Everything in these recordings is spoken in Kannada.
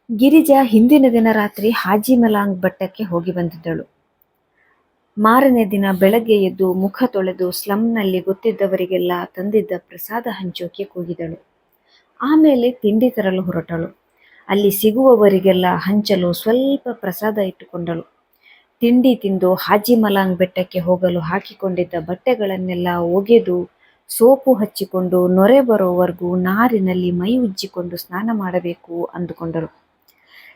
ಗಿರಿಜಾ ಹಿಂದಿನ ದಿನ ರಾತ್ರಿ ಹಾಜಿ ಮಲಾಂಗ್ ಬೆಟ್ಟಕ್ಕೆ ಹೋಗಿ ಬಂದಿದ್ದಳು. ಮಾರನೇ ದಿನ ಬೆಳಗ್ಗೆ ಎದ್ದು ಮುಖ ತೊಳೆದು ಸ್ಲಂನಲ್ಲಿ ಗೊತ್ತಿದ್ದವರಿಗೆಲ್ಲ ತಂದಿದ್ದ ಪ್ರಸಾದ ಹಂಚೋಕೆ ಕೂಗಿದಳು. ಆಮೇಲೆ ತಿಂಡಿ ತರಲು ಹೊರಟಳು. ಅಲ್ಲಿ ಸಿಗುವವರಿಗೆಲ್ಲ ಹಂಚಲು ಸ್ವಲ್ಪ ಪ್ರಸಾದ ಇಟ್ಟುಕೊಂಡಳು. ತಿಂಡಿ ತಿಂದು ಹಾಜಿ ಮಲಾಂಗ್ ಬೆಟ್ಟಕ್ಕೆ ಹೋಗಲು ಹಾಕಿಕೊಂಡಿದ್ದ ಬಟ್ಟೆಗಳನ್ನೆಲ್ಲ ಒಗೆದು ಸೋಪು ಹಚ್ಚಿಕೊಂಡು ನೊರೆ ಬರೋವರೆಗೂ ನಾರಿನಲ್ಲಿ ಮೈ ಉಜ್ಜಿಕೊಂಡು ಸ್ನಾನ ಮಾಡಬೇಕು ಅಂದುಕೊಂಡಳು.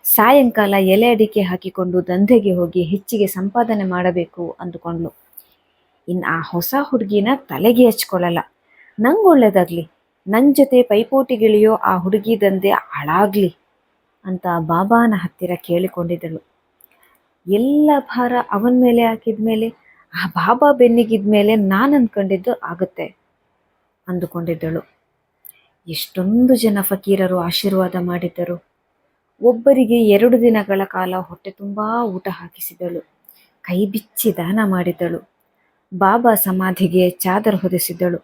ಸಾಯಂಕಾಲ ಎಲೆ ಅಡಿಕೆ ಹಾಕಿಕೊಂಡು ದಂಧೆಗೆ ಹೋಗಿ ಹೆಚ್ಚಿಗೆ ಸಂಪಾದನೆ ಮಾಡಬೇಕು ಅಂದುಕೊಂಡ್ಳು. ಇನ್ನು ಆ ಹೊಸ ಹುಡುಗಿನ ತಲೆಗೆ ಹಚ್ಕೊಳ್ಳಲ್ಲ, ನಂಗೆ ಒಳ್ಳೇದಾಗ್ಲಿ, ನನ್ನ ಜೊತೆ ಪೈಪೋಟಿಗಿಳಿಯೋ ಆ ಹುಡುಗಿ ದಂಧೆ ಹಾಳಾಗ್ಲಿ ಅಂತ ಬಾಬಾನ ಹತ್ತಿರ ಕೇಳಿಕೊಂಡಿದ್ದಳು. ಎಲ್ಲ ಭಾರ ಅವನ ಮೇಲೆ ಹಾಕಿದ್ಮೇಲೆ ಆ ಬಾಬಾ ಬೆನ್ನಿಗಿದ್ಮೇಲೆ ನಾನು ಅಂದ್ಕೊಂಡಿದ್ದು ಆಗುತ್ತೆ ಅಂದುಕೊಂಡಿದ್ದಳು. ಎಷ್ಟೊಂದು ಜನ ಫಕೀರರು ಆಶೀರ್ವಾದ ಮಾಡಿದ್ದರು. ಒಬ್ಬರಿಗೆ 2 ದಿನಗಳ ಕಾಲ ಹೊಟ್ಟೆ ತುಂಬಾ ಊಟ ಹಾಕಿಸಿದಳು. ಕೈ ಬಿಚ್ಚಿ ದಾನ ಮಾಡಿದಳು. ಬಾಬಾ ಸಮಾಧಿಗೆ ಚಾದರ್ ಹೊದಿಸಿದಳು.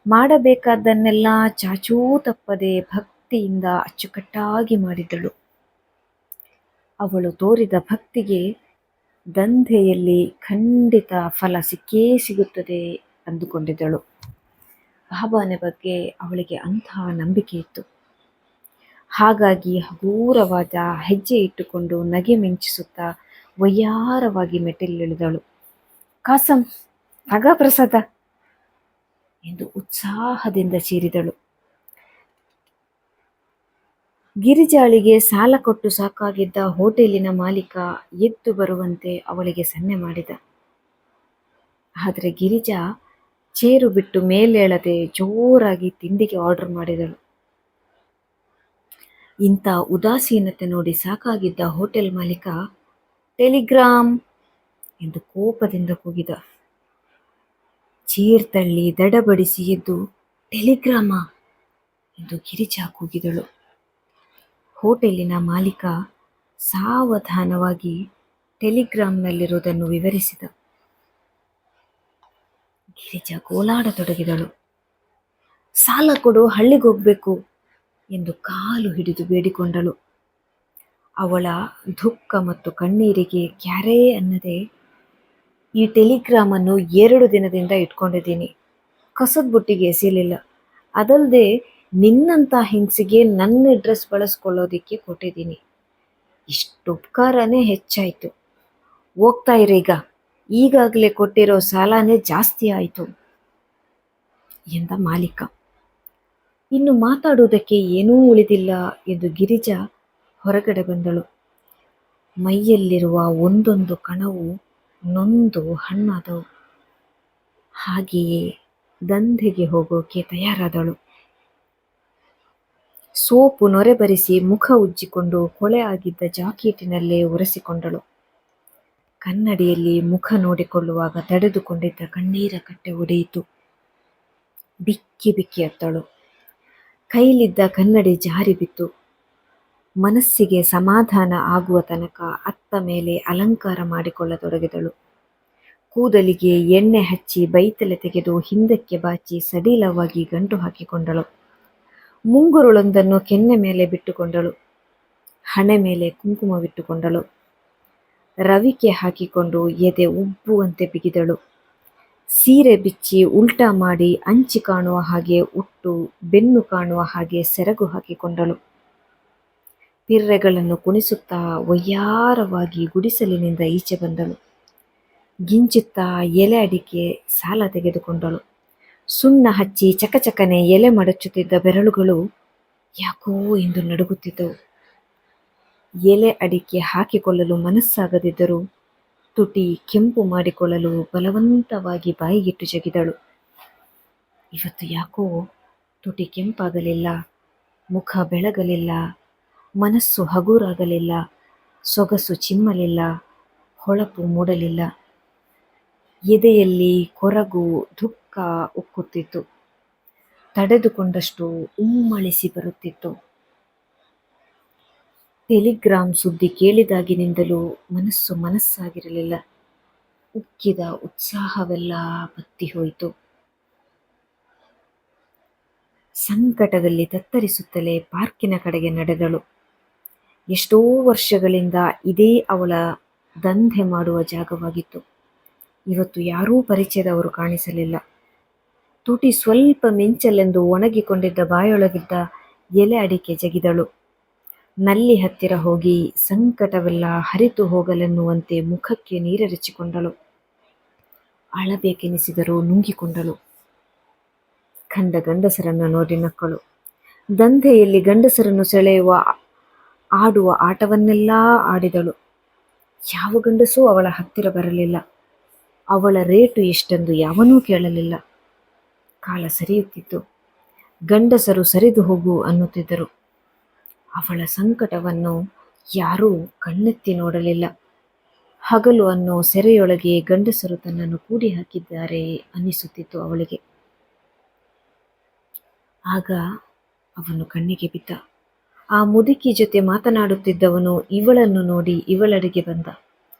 ಮಾಡಬೇಕಾದ್ದನ್ನೆಲ್ಲ ಚಾಚೂ ತಪ್ಪದೆ ಭಕ್ತಿಯಿಂದ ಅಚ್ಚುಕಟ್ಟಾಗಿ ಮಾಡಿದಳು. ಅವಳು ತೋರಿದ ಭಕ್ತಿಗೆ ದಂಧೆಯಲ್ಲಿ ಖಂಡಿತ ಫಲ ಸಿಕ್ಕೇ ಸಿಗುತ್ತದೆ ಅಂದುಕೊಂಡಿದ್ದಳು. ಬಾಬಾನ ಬಗ್ಗೆ ಅವಳಿಗೆ ಅಂಥ ನಂಬಿಕೆ ಇತ್ತು. ಹಾಗಾಗಿ ಹಗೂರವಾದ ಹೆಜ್ಜೆ ಇಟ್ಟುಕೊಂಡು ನಗೆ ಮಿಂಚಿಸುತ್ತಾ ವಯ್ಯಾರವಾಗಿ ಮೆಟ್ಟಿಲಿಳಿದಳು. ಕಾಸಂ, ತಗ ಪ್ರಸಾದ ಎಂದು ಉತ್ಸಾಹದಿಂದ ಚೀರಿದಳು. ಗಿರಿಜಾಳಿಗೆ ಸಾಲ ಕೊಟ್ಟು ಸಾಕಾಗಿದ್ದ ಹೋಟೆಲಿನ ಮಾಲೀಕ ಎದ್ದು ಬರುವಂತೆ ಅವಳಿಗೆ ಸನ್ನೆ ಮಾಡಿದ. ಆದರೆ ಗಿರಿಜಾ ಚೇರು ಬಿಟ್ಟು ಮೇಲೇಳದೆ ಜೋರಾಗಿ ತಿಂಡಿಗೆ ಆರ್ಡರ್ ಮಾಡಿದಳು. ಇಂಥ ಉದಾಸೀನತೆ ನೋಡಿ ಸಾಕಾಗಿದ್ದ ಹೋಟೆಲ್ ಮಾಲೀಕ ಟೆಲಿಗ್ರಾಮ್ ಎಂದು ಕೋಪದಿಂದ ಕೂಗಿದ. ಚೇರ್ ತಳ್ಳಿ ದಡಬಡಿಸಿ ಎದ್ದು ಟೆಲಿಗ್ರಾಮ ಎಂದು ಗಿರಿಜಾ ಕೂಗಿದಳು. ಹೋಟೆಲಿನ ಮಾಲೀಕ ಸಾವಧಾನವಾಗಿ ಟೆಲಿಗ್ರಾಮ್ನಲ್ಲಿರುವುದನ್ನು ವಿವರಿಸಿದ. ಗಿರಿಜಾ ಗೋಳಾಡತೊಡಗಿದಳು. ಸಾಲ ಕೊಡು, ಹಳ್ಳಿಗೋಗ್ಬೇಕು ಎಂದು ಕಾಲು ಹಿಡಿದು ಬೇಡಿಕೊಂಡಳು. ಅವಳ ದುಃಖ ಮತ್ತು ಕಣ್ಣೀರಿಗೆ ಕ್ಯಾರೇ ಅನ್ನದೆ, ಈ ಟೆಲಿಗ್ರಾಮನ್ನು 2 ದಿನದಿಂದ ಇಟ್ಕೊಂಡಿದ್ದೀನಿ, ಕಸದ ಬುಟ್ಟಿಗೆ ಎಸೆಯಲಿಲ್ಲ. ಅದಲ್ಲದೆ ನಿನ್ನಂಥ ಹೆಂಗಸಿಗೆ ನನ್ನ ಅಡ್ರೆಸ್ ಬಳಸ್ಕೊಳ್ಳೋದಿಕ್ಕೆ ಕೊಟ್ಟಿದ್ದೀನಿ. ಇಷ್ಟು ಉಪಕಾರನೇ ಹೆಚ್ಚಾಯಿತು. ಹೋಗ್ತಾ ಇರೀಗ, ಈಗಾಗಲೇ ಕೊಟ್ಟಿರೋ ಸಾಲನೇ ಜಾಸ್ತಿ ಆಯಿತು ಎಂದ ಮಾಲೀಕ. ಇನ್ನು ಮಾತಾಡುವುದಕ್ಕೆ ಏನೂ ಉಳಿದಿಲ್ಲ ಎಂದು ಗಿರಿಜಾ ಹೊರಗಡೆ ಬಂದಳು. ಮೈಯಲ್ಲಿರುವ ಒಂದೊಂದು ಕಣವು ನೊಂದು ಹಣ್ಣಾದವು. ಹಾಗೆಯೇ ದಂಧೆಗೆ ಹೋಗೋಕೆ ತಯಾರಾದಳು. ಸೋಪು ನೊರೆ ಬರಿಸಿ ಮುಖ ಉಜ್ಜಿಕೊಂಡು ಕೊಳೆ ಆಗಿದ್ದ ಜಾಕೀಟಿನಲ್ಲೇ ಒರೆಸಿಕೊಂಡಳು. ಕನ್ನಡಿಯಲ್ಲಿ ಮುಖ ನೋಡಿಕೊಳ್ಳುವಾಗ ತಡೆದುಕೊಂಡಿದ್ದ ಕಣ್ಣೀರ ಕಟ್ಟೆ ಒಡೆಯಿತು. ಬಿಕ್ಕಿ ಬಿಕ್ಕಿ ಅತ್ತಳು. ಕೈಲಿದ್ದ ಕನ್ನಡಿ ಜಾರಿ ಬಿತ್ತು. ಮನಸ್ಸಿಗೆ ಸಮಾಧಾನ ಆಗುವ ತನಕ ಅತ್ತ ಮೇಲೆ ಅಲಂಕಾರ ಮಾಡಿಕೊಳ್ಳತೊಡಗಿದಳು. ಕೂದಲಿಗೆ ಎಣ್ಣೆ ಹಚ್ಚಿ ಬೈತಲೆ ತೆಗೆದು ಹಿಂದಕ್ಕೆ ಬಾಚಿ ಸಡಿಲವಾಗಿ ಗಂಟು ಹಾಕಿಕೊಂಡಳು. ಮುಂಗುರುಳೊಂದನ್ನು ಕೆನ್ನೆ ಮೇಲೆ ಬಿಟ್ಟುಕೊಂಡಳು. ಹಣೆ ಮೇಲೆ ಕುಂಕುಮವಿಟ್ಟುಕೊಂಡಳು. ರವಿಕೆ ಹಾಕಿಕೊಂಡು ಎದೆ ಉಬ್ಬುವಂತೆ ಬಿಗಿದಳು. ಸೀರೆ ಬಿಚ್ಚಿ ಉಲ್ಟಾ ಮಾಡಿ ಅಂಚಿ ಕಾಣುವ ಹಾಗೆ ಉಟ್ಟು ಬೆನ್ನು ಕಾಣುವ ಹಾಗೆ ಸೆರಗು ಹಾಕಿಕೊಂಡಳು. ಪಿರ್ರೆಗಳನ್ನು ಕುಣಿಸುತ್ತಾ ವಯ್ಯಾರವಾಗಿ ಗುಡಿಸಲಿನಿಂದ ಈಚೆ ಬಂದಳು. ಗಿಂಚುತ್ತಾ ಎಲೆ ಅಡಿಕೆ ಸಾಲ ತೆಗೆದುಕೊಂಡಳು. ಸುಣ್ಣ ಹಚ್ಚಿ ಚಕಚಕನೆ ಎಲೆ ಮಡಚುತ್ತಿದ್ದ ಬೆರಳುಗಳು ಯಾಕೋ ಎಂದು ನಡುಗುತ್ತಿದ್ದವು. ಎಲೆ ಅಡಿಕೆ ಹಾಕಿಕೊಳ್ಳಲು ಮನಸ್ಸಾಗದಿದ್ದರೂ ತುಟಿ ಕೆಂಪು ಮಾಡಿಕೊಳ್ಳಲು ಬಲವಂತವಾಗಿ ಬಾಯಿಗಿಟ್ಟು ಜಗಿದಳು. ಇವತ್ತು ಯಾಕೋ ತುಟಿ ಕೆಂಪಾಗಲಿಲ್ಲ, ಮುಖ ಬೆಳಗಲಿಲ್ಲ, ಮನಸ್ಸು ಹಗುರಾಗಲಿಲ್ಲ, ಸೊಗಸು ಚಿಮ್ಮಲಿಲ್ಲ, ಹೊಳಪು ಮೂಡಲಿಲ್ಲ. ಎದೆಯಲ್ಲಿ ಕೊರಗು ದುಃಖ ಉಕ್ಕುತ್ತಿತ್ತು. ತಡೆದುಕೊಂಡಷ್ಟು ಉಮ್ಮಳಿಸಿ ಬರುತ್ತಿತ್ತು. ಟೆಲಿಗ್ರಾಮ್ ಸುದ್ದಿ ಕೇಳಿದಾಗಿನಿಂದಲೂ ಮನಸ್ಸಾಗಿರಲಿಲ್ಲ. ಉಕ್ಕಿದ ಉತ್ಸಾಹವೆಲ್ಲ ಬತ್ತಿ ಹೋಯಿತು. ಸಂಕಟದಲ್ಲಿ ತತ್ತರಿಸುತ್ತಲೇ ಪಾರ್ಕಿನ ಕಡೆಗೆ ನಡೆದಳು. ಎಷ್ಟೋ ವರ್ಷಗಳಿಂದ ಇದೇ ಅವಳ ದಂಧೆ ಮಾಡುವ ಜಾಗವಾಗಿತ್ತು. ಇವತ್ತು ಯಾರೂ ಪರಿಚಯದವರು ಕಾಣಿಸಲಿಲ್ಲ. ತುಟಿ ಸ್ವಲ್ಪ ಮಿಂಚಲೆಂದು ಒಣಗಿಕೊಂಡಿದ್ದ ಬಾಯೊಳಗಿದ್ದ ಎಲೆ ಅಡಿಕೆ ಜಗಿದಳು. ನಲ್ಲಿ ಹತ್ತಿರ ಹೋಗಿ ಸಂಕಟವೆಲ್ಲ ಹರಿತು ಹೋಗಲೆನ್ನುವಂತೆ ಮುಖಕ್ಕೆ ನೀರೆರಚಿಕೊಂಡಳು. ಅಳಬೇಕೆನಿಸಿದರೂ ನುಂಗಿಕೊಂಡಳು. ಕಂಡ ಗಂಡಸರನ್ನು ನೋಡಿ ನಕ್ಕಳು. ದಂಧೆಯಲ್ಲಿ ಗಂಡಸರನ್ನು ಸೆಳೆಯುವ ಆಡುವ ಆಟವನ್ನೆಲ್ಲ ಆಡಿದಳು. ಯಾವ ಗಂಡಸೂ ಅವಳ ಹತ್ತಿರ ಬರಲಿಲ್ಲ. ಅವಳ ರೇಟು ಎಷ್ಟೆಂದು ಯಾವನೂ ಕೇಳಲಿಲ್ಲ. ಕಾಲ ಸರಿಯುತ್ತಿತ್ತು. ಗಂಡಸರು ಸರಿದು ಹೋಗು ಅನ್ನುತ್ತಿದ್ದರು. ಅವಳ ಸಂಕಟವನ್ನು ಯಾರೂ ಕಣ್ಣೆತ್ತಿ ನೋಡಲಿಲ್ಲ. ಹಗಲು ಅನ್ನೋ ಸೆರೆಯೊಳಗೆ ಗಂಡಸರು ತನ್ನನ್ನು ಕೂಡಿ ಹಾಕಿದ್ದಾರೆ ಅನ್ನಿಸುತ್ತಿತ್ತು ಅವಳಿಗೆ. ಆಗ ಅವನು ಕಣ್ಣಿಗೆ ಬಿದ್ದ. ಆ ಮುದುಕಿ ಜೊತೆ ಮಾತನಾಡುತ್ತಿದ್ದವನು ಇವಳನ್ನು ನೋಡಿ ಇವಳೆಡೆಗೆ ಬಂದ.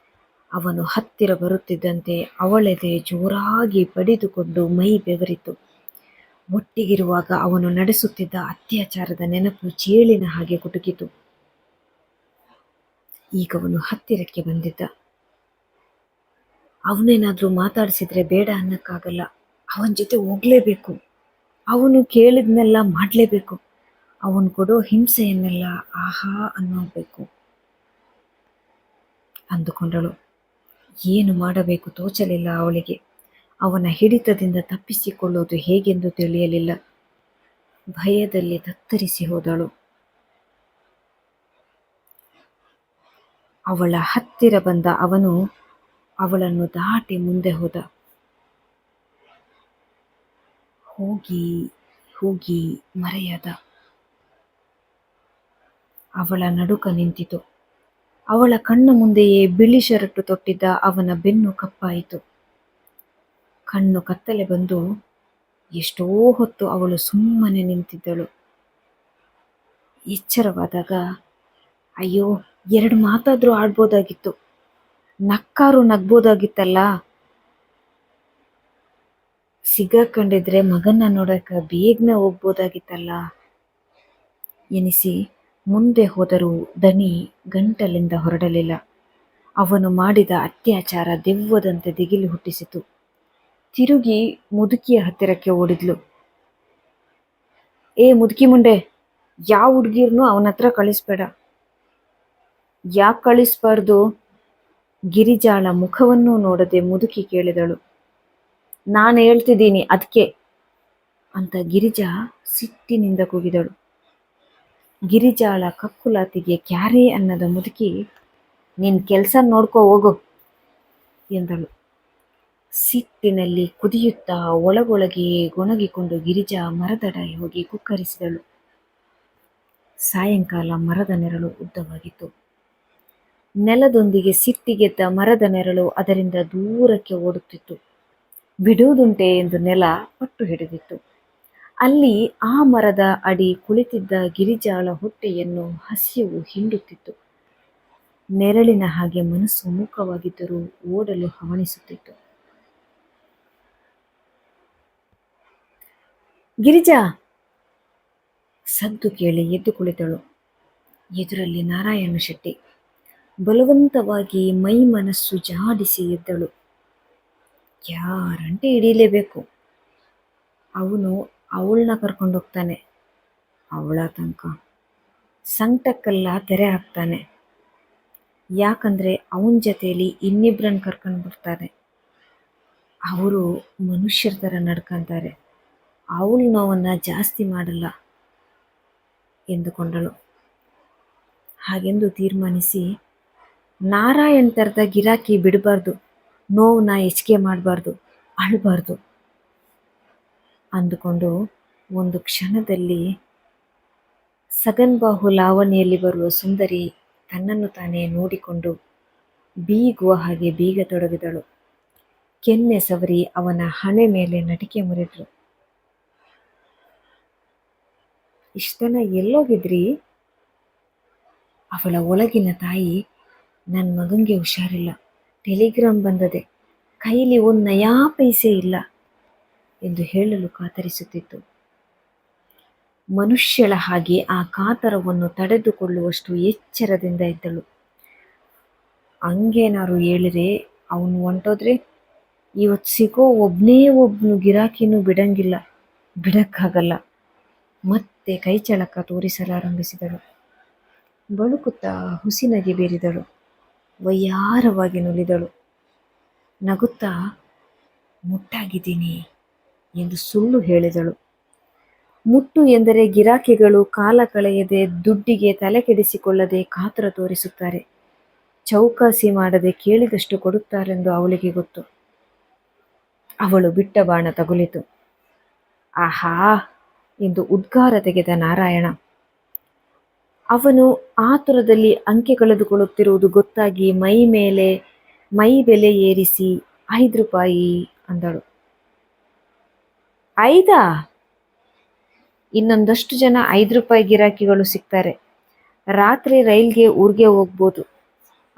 ಅವನು ಹತ್ತಿರ ಬರುತ್ತಿದ್ದಂತೆ ಅವಳೆದೆ ಜೋರಾಗಿ ಬಡಿದುಕೊಂಡು ಮೈ ಬೆವರಿತು. ಒಟ್ಟಿಗಿರುವಾಗ ಅವನು ನಡೆಸುತ್ತಿದ್ದ ಅತ್ಯಾಚಾರದ ನೆನಪು ಚೇಳಿನ ಹಾಗೆ ಕುಟುಕಿತು. ಈಗ ಅವನು ಹತ್ತಿರಕ್ಕೆ ಬಂದಿದ್ದ. ಅವನೇನಾದ್ರೂ ಮಾತಾಡಿಸಿದ್ರೆ ಬೇಡ ಅನ್ನಕ್ಕಾಗಲ್ಲ. ಅವನ ಜೊತೆ ಹೋಗ್ಲೇಬೇಕು. ಅವನು ಕೇಳಿದ್ನೆಲ್ಲ ಮಾಡಲೇಬೇಕು. ಅವನು ಕೊಡೋ ಹಿಂಸೆಯನ್ನೆಲ್ಲ ಆಹಾ ಅನ್ನೋಗ್ಬೇಕು ಅಂದುಕೊಂಡಳು. ಏನು ಮಾಡಬೇಕು ತೋಚಲಿಲ್ಲ ಅವಳಿಗೆ. ಅವನ ಹಿಡಿತದಿಂದ ತಪ್ಪಿಸಿಕೊಳ್ಳುವುದು ಹೇಗೆಂದು ತಿಳಿಯಲಿಲ್ಲ. ಭಯದಲ್ಲಿ ತತ್ತರಿಸಿ ಹೋದಳು. ಅವಳ ಹತ್ತಿರ ಬಂದ ಅವನು ಅವಳನ್ನು ದಾಟಿ ಮುಂದೆ ಹೋದ. ಹೋಗಿ ಹೋಗಿ ಮರೆಯಾದ. ಅವಳ ನಡುಕ ನಿಂತಿತು. ಅವಳ ಕಣ್ಣ ಮುಂದೆಯೇ ಬಿಳಿ ಶರಟು ತೊಟ್ಟಿದ್ದ ಅವನ ಬೆನ್ನು ಕಪ್ಪಾಯಿತು. ಕಣ್ಣು ಕತ್ತಲೆ ಬಂದು ಎಷ್ಟೋ ಹೊತ್ತು ಅವಳು ಸುಮ್ಮನೆ ನಿಂತಿದ್ದಳು. ಎಚ್ಚರವಾದಾಗ ಅಯ್ಯೋ, 2 ಮಾತಾದ್ರೂ ಆಡ್ಬೋದಾಗಿತ್ತು. ನಕ್ಕಾರು ನಗ್ಬೋದಾಗಿತ್ತಲ್ಲ. ಸಿಗಾಕೊಂಡಿದ್ರೆ ಮಗನ್ನ ನೋಡಕ ಬೇಗನೆ ಹೋಗ್ಬೋದಾಗಿತ್ತಲ್ಲ ಎನಿಸಿ ಮುಂದೆ ಹೋದರೂ ದನಿ ಗಂಟಲಿಂದ ಹೊರಡಲಿಲ್ಲ. ಅವನು ಮಾಡಿದ ಅತ್ಯಾಚಾರ ದೆವ್ವದಂತೆ ದಿಗಿಲು ಹುಟ್ಟಿಸಿತು. ತಿರುಗಿ ಮುದುಕಿಯ ಹತ್ತಿರಕ್ಕೆ ಓಡಿದ್ಲು. ಏ ಮುದುಕಿ ಮುಂಡೆ, ಯಾವ ಹುಡುಗಿರ್ನೂ ಅವನ ಹತ್ರ ಕಳಿಸ್ಬೇಡ. ಯಾಕೆ ಕಳಿಸ್ಬಾರ್ದು? ಗಿರಿಜಾಳ ಮುಖವನ್ನೂ ನೋಡದೆ ಮುದುಕಿ ಕೇಳಿದಳು. ನಾನು ಹೇಳ್ತಿದ್ದೀನಿ ಅದಕ್ಕೆ ಅಂತ ಗಿರಿಜಾ ಸಿಟ್ಟಿನಿಂದ ಕೂಗಿದಳು. ಗಿರಿಜಾಳ ಕಕ್ಕುಲಾತಿಗೆ ಕ್ಯಾರೇ ಅನ್ನದ ಮುದುಕಿ, ನಿನ್ ಕೆಲಸ ನೋಡ್ಕೋ ಹೋಗು ಎಂದಳು. ಸಿಟ್ಟಿನಲ್ಲಿ ಕುದಿಯುತ್ತಾ ಒಳಗೊಳಗೆ ಗೊಣಗಿಕೊಂಡು ಗಿರಿಜಾ ಮರದಡ ಹೋಗಿ ಕುಕ್ಕರಿಸಿದಳು. ಸಾಯಂಕಾಲ ಮರದ ನೆರಳು ಉದ್ದವಾಗಿತ್ತು. ನೆಲದೊಂದಿಗೆ ಸಿಟ್ಟಿಗೆದ್ದ ಮರದ ನೆರಳು ಅದರಿಂದ ದೂರಕ್ಕೆ ಓಡುತ್ತಿತ್ತು. ಬಿಡುವುದುಂಟೆ ಎಂದು ನೆಲ ಪಟ್ಟು ಹಿಡಿದಿತ್ತು. ಅಲ್ಲಿ ಆ ಮರದ ಅಡಿ ಕುಳಿತಿದ್ದ ಗಿರಿಜಾಳ ಹೊಟ್ಟೆಯನ್ನು ಹಸಿವು ಹಿಂಡುತ್ತಿತ್ತು. ನೆರಳಿನ ಹಾಗೆ ಮನಸ್ಸು ಮೂಕವಾಗಿದ್ದರೂ ಓಡಲು ಹವಣಿಸುತ್ತಿತ್ತು. ಗಿರಿಜಾ! ಸದ್ದು ಕೇಳಿ ಎದ್ದು ಕುಳಿತಳು. ಎದುರಲ್ಲಿ ನಾರಾಯಣ ಶೆಟ್ಟಿ. ಬಲವಂತವಾಗಿ ಮೈ ಮನಸ್ಸು ಜಾಡಿಸಿ ಎದ್ದಳು. ಗ್ಯಾರಂಟಿ ಹಿಡೀಲೇಬೇಕು. ಅವನು ಅವಳನ್ನ ಕರ್ಕೊಂಡೋಗ್ತಾನೆ. ಅವಳ ತನಕ ಸಂಕಟಕ್ಕೆಲ್ಲ ತೆರೆ ಹಾಕ್ತಾನೆ. ಯಾಕಂದರೆ ಅವನ ಜೊತೆಯಲ್ಲಿ ಇನ್ನಿಬ್ಬರನ್ನು ಕರ್ಕೊಂಡು ಬರ್ತಾನೆ. ಅವರು ಮನುಷ್ಯರ ಥರ ನಡ್ಕೊಂತಾರೆ. ಅವಳ ನೋವನ್ನು ಜಾಸ್ತಿ ಮಾಡಲ್ಲ ಎಂದುಕೊಂಡಳು. ಹಾಗೆಂದು ತೀರ್ಮಾನಿಸಿ ನಾರಾಯಣ್ ಥರದ ಗಿರಾಕಿ ಬಿಡಬಾರ್ದು, ನೋವನ್ನ ಹೆಚ್ಚಿಗೆ ಮಾಡಬಾರ್ದು, ಅಳಬಾರ್ದು ಅಂದುಕೊಂಡು ಒಂದು ಕ್ಷಣದಲ್ಲಿ ಸಗನ್ಬಾಹು ಲಾವಣಿಯಲ್ಲಿ ಬರುವ ಸುಂದರಿ ತನ್ನನ್ನು ತಾನೇ ನೋಡಿಕೊಂಡು ಬೀಗುವ ಹಾಗೆ ಬೀಗತೊಡಗಿದಳು. ಕೆನ್ನೆ ಸವರಿ ಅವನ ಹಣೆ ಮೇಲೆ ನಟಿಕೆ ಮುರಿದ್ಳು. ಇಷ್ಟನ ಎಲ್ಲೋಗಿದ್ರಿ? ಅವಳ ಒಳಗಿನ ತಾಯಿ, ನನ್ನ ಮಗನಿಗೆ ಹುಷಾರಿಲ್ಲ, ಟೆಲಿಗ್ರಾಮ್ ಬಂದದೆ, ಕೈಲಿ 1 ನಯಾ ಪೈಸೆ ಇಲ್ಲ ಎಂದು ಹೇಳಲು ಕಾತರಿಸುತ್ತಿತ್ತು. ಮನುಷ್ಯಳ ಹಾಗೆ ಆ ಕಾತರವನ್ನು ತಡೆದುಕೊಳ್ಳುವಷ್ಟು ಎಚ್ಚರದಿಂದ ಇದ್ದಳು. ಹಂಗೇನಾರು ಹೇಳಿದ್ರೆ ಅವನು ಹೊಂಟೋದ್ರೆ ಇವತ್ತು ಸಿಗೋ ಒಬ್ಬನೇ ಒಬ್ಬನು ಗಿರಾಕಿನೂ ಬಿಡಕ್ಕಾಗಲ್ಲ. ಮತ್ತೆ ಕೈಚಳಕ ತೋರಿಸಲಾರಂಭಿಸಿದಳು. ಬಳುಕುತ್ತಾ ಹುಸಿನಗೆ ಬೀರಿದಳು. ವಯ್ಯಾರವಾಗಿ ನುಲಿದಳು. ನಗುತ್ತಾ ಮುಟ್ಟಾಗಿದ್ದೀನಿ ಎಂದು ಸುಳ್ಳು ಹೇಳಿದಳು. ಮುಟ್ಟು ಎಂದರೆ ಗಿರಾಕಿಗಳು ಕಾಲ ಕಳೆಯದೆ, ದುಡ್ಡಿಗೆ ತಲೆ ಕೆಡಿಸಿಕೊಳ್ಳದೆ ಕಾತರ ತೋರಿಸುತ್ತಾರೆ. ಚೌಕಾಸಿ ಮಾಡದೆ ಕೇಳಿದಷ್ಟು ಕೊಡುತ್ತಾರೆಂದು ಅವಳಿಗೆ ಗೊತ್ತು. ಅವಳು ಬಿಟ್ಟ ಬಾಣ ತಗುಲಿತು. ಆಹಾ ಎಂದು ಉದ್ಗಾರ ತೆಗೆದ ನಾರಾಯಣ. ಅವನು ಆತುರದಲ್ಲಿ ಅಂಕೆ ಕಳೆದುಕೊಳ್ಳುತ್ತಿರುವುದು ಗೊತ್ತಾಗಿ ಮೈ ಬೆಲೆ ಏರಿಸಿ 5 ರೂಪಾಯಿ ಅಂದಳು. 5? ಇನ್ನೊಂದಷ್ಟು ಜನ 5 ರೂಪಾಯಿ ಗಿರಾಕಿಗಳು ಸಿಗ್ತಾರೆ. ರಾತ್ರಿ ರೈಲ್ಗೆ ಊರಿಗೆ ಹೋಗ್ಬೋದು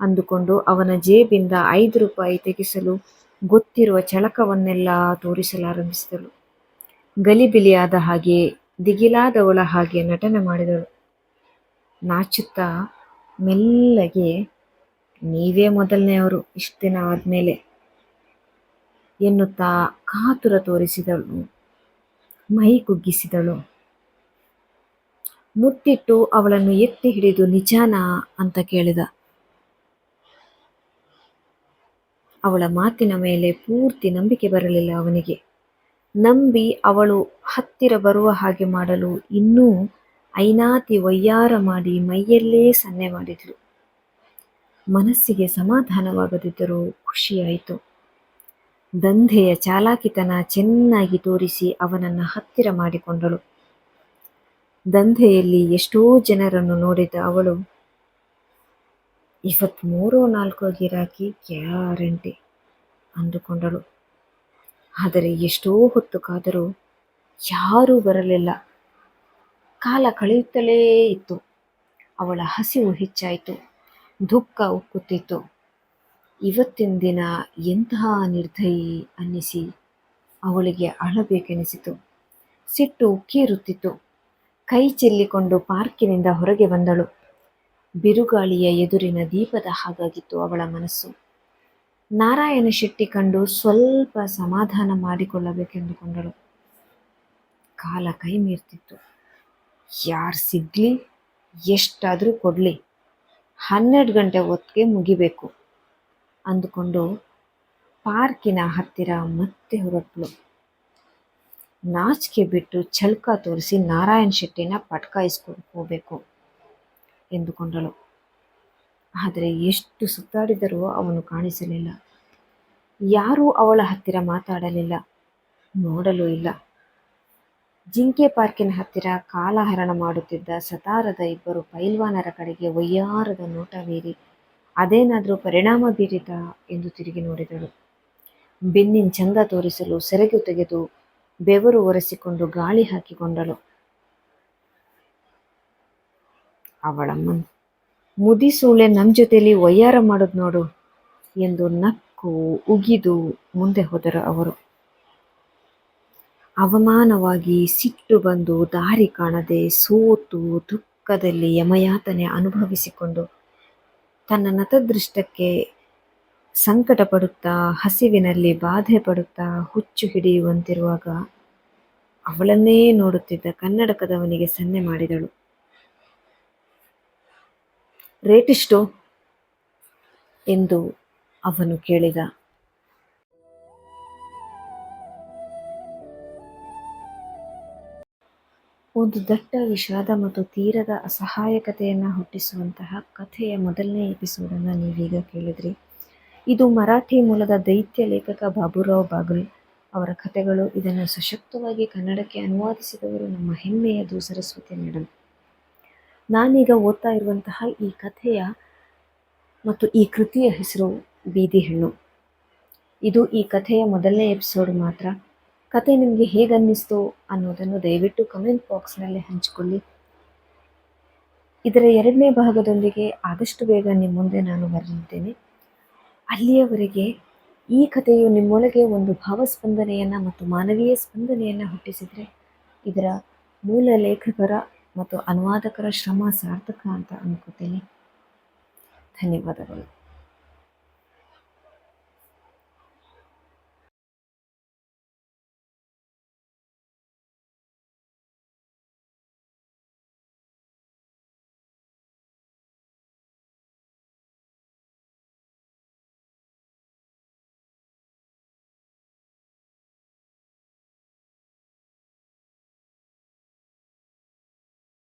ಅಂದುಕೊಂಡು ಅವನ ಜೇಬಿಂದ 5 ರೂಪಾಯಿ ತೆಗೆಸಲು ಗೊತ್ತಿರುವ ಚಳಕವನ್ನೆಲ್ಲ ತೋರಿಸಲಾರಂಭಿಸಿದಳು. ಗಲಿಬಿಲಿಯಾದ ಹಾಗೆ, ದಿಗಿಲಾದವಳ ಹಾಗೆ ನಟನೆ ಮಾಡಿದಳು. ನಾಚುತ್ತಾ ಮೆಲ್ಲಗೆ, ನೀವೇ ಮೊದಲನೆಯವರು ಇಷ್ಟು ದಿನ ಆದ್ಮೇಲೆ ಎನ್ನುತ್ತಾ ಕಾತುರ ತೋರಿಸಿದಳು. ಮೈ ಕುಗ್ಗಿಸಿದಳು. ಮುತ್ತಿಟ್ಟು ಅವಳನ್ನು ಎತ್ತಿ ಹಿಡಿದು ನಿಜಾನಾ ಅಂತ ಕೇಳಿದ. ಅವಳ ಮಾತಿನ ಮೇಲೆ ಪೂರ್ತಿ ನಂಬಿಕೆ ಬರಲಿಲ್ಲ ಅವನಿಗೆ. ನಂಬಿ ಅವಳು ಹತ್ತಿರ ಬರುವ ಹಾಗೆ ಮಾಡಲು ಇನ್ನೂ ಐನಾತಿ ವಯ್ಯಾರ ಮಾಡಿ ಮೈಯಲ್ಲೇ ಸನ್ನೆ ಮಾಡಿದ್ಳು. ಮನಸ್ಸಿಗೆ ಸಮಾಧಾನವಾಗದಿದ್ದರೂ ಖುಷಿಯಾಯಿತು. ದಂಧೆಯ ಚಾಲಾಕಿತನ ಚೆನ್ನಾಗಿ ತೋರಿಸಿ ಅವನನ್ನು ಹತ್ತಿರ ಮಾಡಿಕೊಂಡಳು. ದಂಧೆಯಲ್ಲಿ ಎಷ್ಟೋ ಜನರನ್ನು ನೋಡಿದ ಅವಳು, ಇವತ್ತು 3-4 ಗಿರಾಕಿ ಗ್ಯಾರಂಟಿ ಅಂದುಕೊಂಡಳು. ಆದರೆ ಎಷ್ಟೋ ಹೊತ್ತು ಕಾದರೂ ಯಾರೂ ಬರಲಿಲ್ಲ. ಕಾಲ ಕಳೆಯುತ್ತಲೇ ಇತ್ತು. ಅವಳ ಹಸಿವು ಹೆಚ್ಚಾಯಿತು. ದುಃಖ ಉಕ್ಕುತ್ತಿತ್ತು. ಇವತ್ತಿನ ದಿನ ಎಂತಹ ನಿರ್ದಯಿ ಅನ್ನಿಸಿ ಅವಳಿಗೆ ಅಳಬೇಕೆನಿಸಿತು. ಸಿಟ್ಟು ಉಕ್ಕೇರುತ್ತಿತ್ತು. ಕೈ ಚೆಲ್ಲಿಕೊಂಡು ಪಾರ್ಕಿನಿಂದ ಹೊರಗೆ ಬಂದಳು. ಬಿರುಗಾಳಿಯ ಎದುರಿನ ದೀಪದ ಹಾಗಾಗಿತ್ತು ಅವಳ ಮನಸ್ಸು. ನಾರಾಯಣ ಶೆಟ್ಟಿ ಕಂಡು ಸ್ವಲ್ಪ ಸಮಾಧಾನ ಮಾಡಿಕೊಳ್ಳಬೇಕೆಂದುಕೊಂಡಳು. ಕಾಲ ಕೈ ಮೀರ್ತಿತ್ತು. ಯಾರು ಸಿಗ್ಲಿ, ಎಷ್ಟಾದರೂ ಕೊಡಲಿ, 12 ಗಂಟೆ ಹೊತ್ತಿಗೆ ಮುಗಿಬೇಕು ಅಂದುಕೊಂಡು ಪಾರ್ಕಿನ ಹತ್ತಿರ ಮತ್ತೆ ಹೊರಟಳು. ನಾಚಿಕೆ ಬಿಟ್ಟು ಛಲ್ಕ ತೋರಿಸಿ ನಾರಾಯಣ ಶೆಟ್ಟಿನ ಪಟ್ಕಾಯಿಸ್ಕೊಂಡು ಹೋಗಬೇಕು ಎಂದುಕೊಂಡಳು. ಆದರೆ ಎಷ್ಟು ಸುತ್ತಾಡಿದರೂ ಅವನು ಕಾಣಿಸಲಿಲ್ಲ. ಯಾರೂ ಅವಳ ಹತ್ತಿರ ಮಾತಾಡಲಿಲ್ಲ, ನೋಡಲೂ ಇಲ್ಲ. ಜಿಂಕೆ ಪಾರ್ಕಿನ ಹತ್ತಿರ ಕಾಲಹರಣ ಮಾಡುತ್ತಿದ್ದ ಸತಾರದ 2 ಪೈಲ್ವಾನರ ಕಡೆಗೆ ವಯ್ಯಾರದ ನೋಟ ಬೀರಿ ಅದೇನಾದರೂ ಪರಿಣಾಮ ಬೀರಿತಾ ಎಂದು ತಿರುಗಿ ನೋಡಿದಳು. ಬೆನ್ನಿನ ಚಂದ ತೋರಿಸಲು ಸೆರಗು ತೆಗೆದು ಬೆವರು ಒರೆಸಿಕೊಂಡು ಗಾಳಿ ಹಾಕಿಕೊಂಡಳು. ಅವಳ ಮುದಿಸೂಳೆ ನಮ್ಮ ಜೊತೆಲಿ ವಯ್ಯಾರ ಮಾಡೋದು ನೋಡು ಎಂದು ನಕ್ಕು ಉಗಿದು ಮುಂದೆ ಹೋದರು ಅವರು. ಅವಮಾನವಾಗಿ ಸಿಟ್ಟು ಬಂದು ದಾರಿ ಕಾಣದೆ ಸೋತು ದುಃಖದಲ್ಲಿ ಯಮಯಾತನೆ ಅನುಭವಿಸಿಕೊಂಡು ತನ್ನ ನತದೃಷ್ಟಕ್ಕೆ ಸಂಕಟ ಪಡುತ್ತಾ ಹಸಿವಿನಲ್ಲಿ ಬಾಧೆ ಪಡುತ್ತಾ ಹುಚ್ಚು ಹಿಡಿಯುವಂತಿರುವಾಗ ಅವಳನ್ನೇ ನೋಡುತ್ತಿದ್ದ ಕನ್ನಡಕದವನಿಗೆ ಸನ್ನೆ ಮಾಡಿದಳು. ರೇಟಿಷ್ಟು ಎಂದು ಅವನು ಕೇಳಿದ. ಒಂದು ದಟ್ಟ ವಿಷಾದ ಮತ್ತು ತೀರದ ಅಸಹಾಯಕತೆಯನ್ನು ಹುಟ್ಟಿಸುವಂತಹ ಕಥೆಯ ಮೊದಲನೇ ಎಪಿಸೋಡನ್ನು ನೀವೀಗ ಕೇಳಿದ್ರಿ. ಇದು ಮರಾಠಿ ಮೂಲದ ದೈತ್ಯ ಲೇಖಕ ಬಾಬುರಾವ್ ಬಾಗುಲ್ ಅವರ ಕಥೆಗಳು. ಇದನ್ನು ಸಶಕ್ತವಾಗಿ ಕನ್ನಡಕ್ಕೆ ಅನುವಾದಿಸಿದವರು ನಮ್ಮ ಹೆಮ್ಮೆಯ ಸರಸ್ವತಿ ಮೇಡಮ್. ನಾನೀಗ ಓದ್ತಾ ಇರುವಂತಹ ಈ ಕಥೆಯ ಮತ್ತು ಈ ಕೃತಿಯ ಹೆಸರು ಬೀದಿ ಹೆಣ್ಣು. ಇದು ಈ ಕಥೆಯ ಮೊದಲನೇ ಎಪಿಸೋಡ್ ಮಾತ್ರ. ಕತೆ ನಿಮಗೆ ಹೇಗೆ ಅನ್ನಿಸ್ತು ಅನ್ನೋದನ್ನು ದಯವಿಟ್ಟು ಕಮೆಂಟ್ ಬಾಕ್ಸ್ನಲ್ಲಿ ಹಂಚಿಕೊಳ್ಳಿ. ಇದರ 2ನೇ ಭಾಗದೊಂದಿಗೆ ಆದಷ್ಟು ಬೇಗ ನಿಮ್ಮ ಮುಂದೆ ನಾನು ಬರಲಿದ್ದೇನೆ. ಅಲ್ಲಿಯವರೆಗೆ ಈ ಕಥೆಯು ನಿಮ್ಮೊಳಗೆ ಒಂದು ಭಾವಸ್ಪಂದನೆಯನ್ನು ಮತ್ತು ಮಾನವೀಯ ಸ್ಪಂದನೆಯನ್ನು ಹುಟ್ಟಿಸಿದರೆ ಇದರ ಮೂಲ ಲೇಖಕರ ಮತ್ತು ಅನುವಾದಕರ ಶ್ರಮ ಸಾರ್ಥಕ ಅಂತ ಅನ್ಕೋತೀನಿ. ಧನ್ಯವಾದಗಳು.